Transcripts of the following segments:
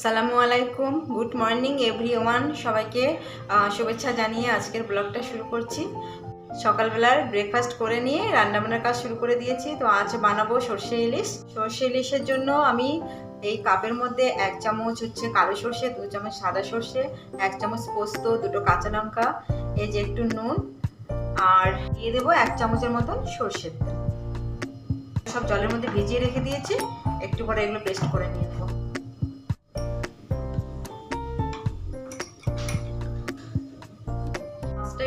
আসসালামু আলাইকুম, good morning everyone. সবাইকে শুভেচ্ছা জানিয়ে আজকের ব্লগটা শুরু করছি। সকালবেলার ব্রেকফাস্ট করে নিয়ে রান্নাবান্নার কাজ শুরু করে দিয়েছি। তো আজ বানাবো সর্ষে ইলিশ। সর্ষে ইলিশের জন্য আমি এই কাপের মধ্যে 1 চামচ হচ্ছে কালো সর্ষে, 2 চামচ সাদা সর্ষে, 1 চামচ পোস্ত, 2টো কাঁচা লঙ্কা, এই যে একটু নুন, আর দিয়ে দেবো 1 চামচের মতন সর্ষের তেল। সব জলের মধ্যে ভিজিয়ে রেখে দিয়েছি, একটু পরে এগুলো পেস্ট করে নিয়ে নেবো।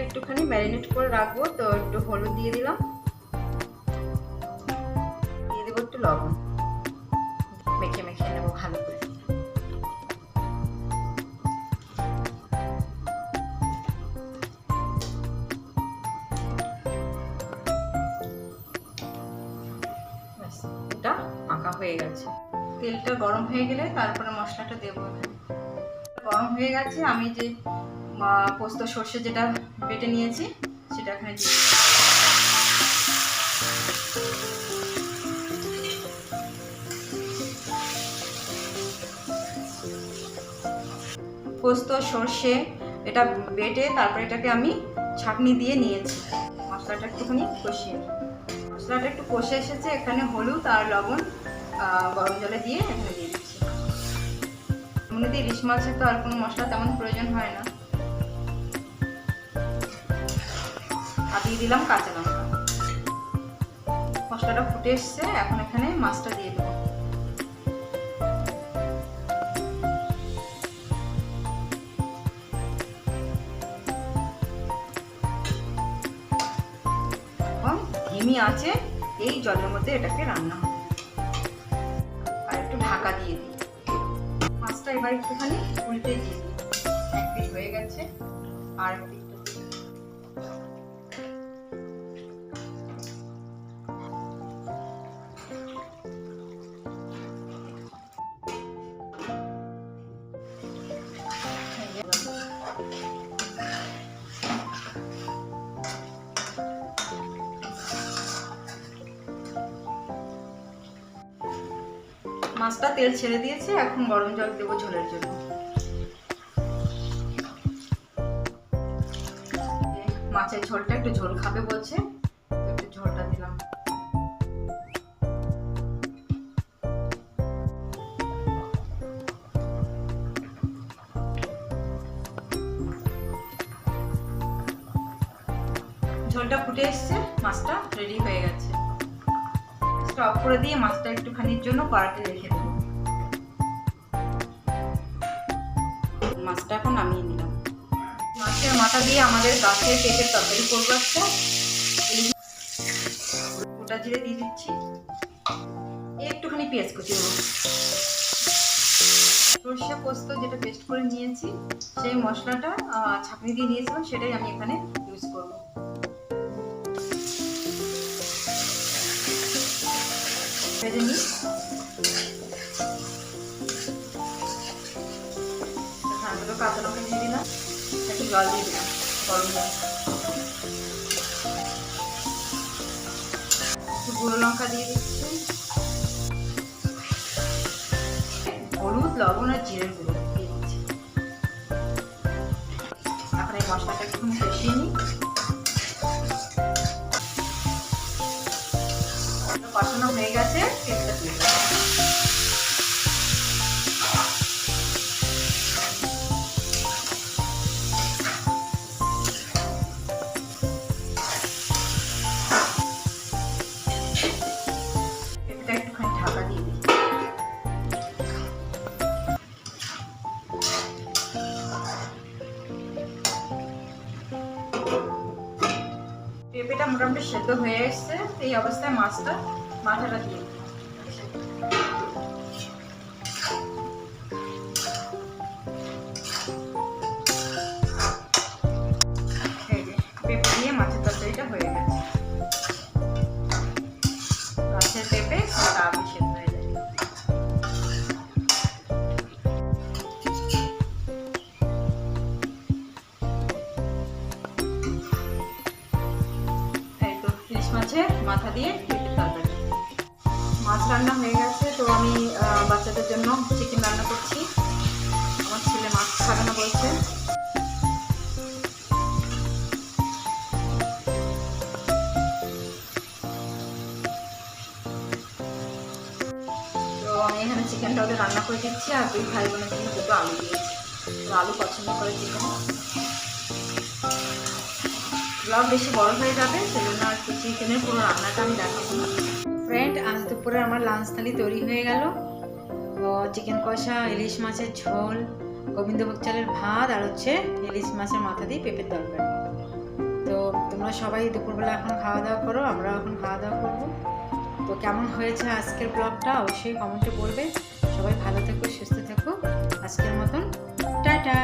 একটুখানি ম্যারিনেট করে রাখবো, তো একটু হলুদ দিয়ে দিলাম, দিয়ে দেবো একটু লবণ, মেখে মেখে নেবো ভালো করে। এটা মাখা হয়ে গেছে। তেলটা গরম হয়ে গেলে তারপরে মশলাটা দেবো। গরম হয়ে গেছে, আমি যে পোস্ত সর্ষে যেটা বেটে নিয়েছি সেটা এখানে দিয়ে পোস্ত সর্ষে এটা বেটে তারপরে এটাকে আমি ছাঁকনি দিয়ে নিয়েছি। মশলাটা একটুখানি কষিয়ে নিই। মশলাটা একটু কষে এসেছে, এখানে হলুদ আর লবণ গরম জলে দিয়ে এখানে দিয়ে দিচ্ছি। এমনিতে ইলিশ মাছের তো আর কোনো মশলা তেমন প্রয়োজন হয় না। আর দিয়ে দিলাম কাঁচা লঙ্কা। মশলাটা ফুটে এসছে, এখন এখানে মাছটা দিয়ে দেবো। এখন ধিমি আছে এই জলের মধ্যে এটাকে রান্না হবে। আর একটু ঢাকা দিয়ে দিই। মাছটা এবার একটুখানি উল্টে দিয়ে দিই। এক পিঠ হয়ে গেছে, আর মাছটা তেল ছেড়ে দিয়েছে, এখন গরম জল দেবো ঝোলের জন্য। মাছের ঝোলটা একটু ঝোল খাবে বলছে, একটু ঝোলটা দিলাম। ঝোলটা ফুটে এসছে, মাছটা রেডি হয়ে গেছে। অফ করে দিয়ে মাছটা একটুখানির জন্য কড়াতে রেখে দেবো। মাছটা এখন নামিয়ে নিলাম। মাছের মাথা দিয়ে আমাদের গাছের পেঁপের তরকারি করবো একটা। গোটা জিরে দিয়ে দিচ্ছি, একটুখানি পেঁয়াজ কুচি দেবো। সর্ষে পোস্ত যেটা পেস্ট করে নিয়েছি সেই মশলাটা ছাঁকনি দিয়ে নিয়েছিলাম, সেটাই আমি এখানে ইউজ করবো। ভেজে নিই। দুটো কাঁচা লঙ্কা দিয়ে দিলাম, একটু জল দিয়ে দিলাম, গরম জল। একটু গুঁড়ো লঙ্কা দিয়ে দিচ্ছি, হলুদ, লবণ আর জিরের গুঁড়ো দিয়ে দিচ্ছি। এখন এই মশলাটা একটু কষিয়ে নিই। কষানো হয়ে গেছে, পেঁপেটা দিয়ে দিলাম। পেঁপেটা একটুখানি ঢাকা দিয়ে দিই। পেঁপেটা মোটামুটি সেদ্ধ হয়ে এসছে, এই অবস্থায় মাথাটা দিয়ে দিই। পেঁপে দিয়ে মাছের তরকারিটা হয়ে গেছে। গাছের পেঁপে তাড়াতাড়ি সেদ্ধ হয়ে যায়। এই তো ইলিশ মাছের মাথা দিয়ে পেঁপের তরকারি। মাছ রান্না হয়ে গেছে, তো আমি বাচ্চাদের জন্য চিকেন রান্না করছি। আমি এখানে চিকেনটা ওদের রান্না করে দিচ্ছি, আর 2 ভাই বোনের জন্য 2টো আলু দিয়েছি। তো আলু পছন্দ করে চিকেন। ব্লগ বেশি বড় হয়ে যাবে, সেজন্য আর কি চিকেনের পুরো রান্নাটা আমি দেখাবো না। ফ্রেন্ড, আজ দুপুরে আমার লাঞ্চ থালি তৈরি হয়ে গেল। তো চিকেন কষা, ইলিশ মাছের ঝোল, গোবিন্দভোগ চালের ভাত, আর হচ্ছে ইলিশ মাছের মাথা দিয়ে পেঁপের তরকারি। তো তোমরা সবাই দুপুরবেলা এখন খাওয়া দাওয়া করো, আমরা এখন খাওয়া দাওয়া করবো। তো কেমন হয়েছে আজকের ব্লগটা অবশ্যই কমেন্টে বলবে। সবাই ভালো থেকো, সুস্থ থেকো। আজকের মতন টাটা।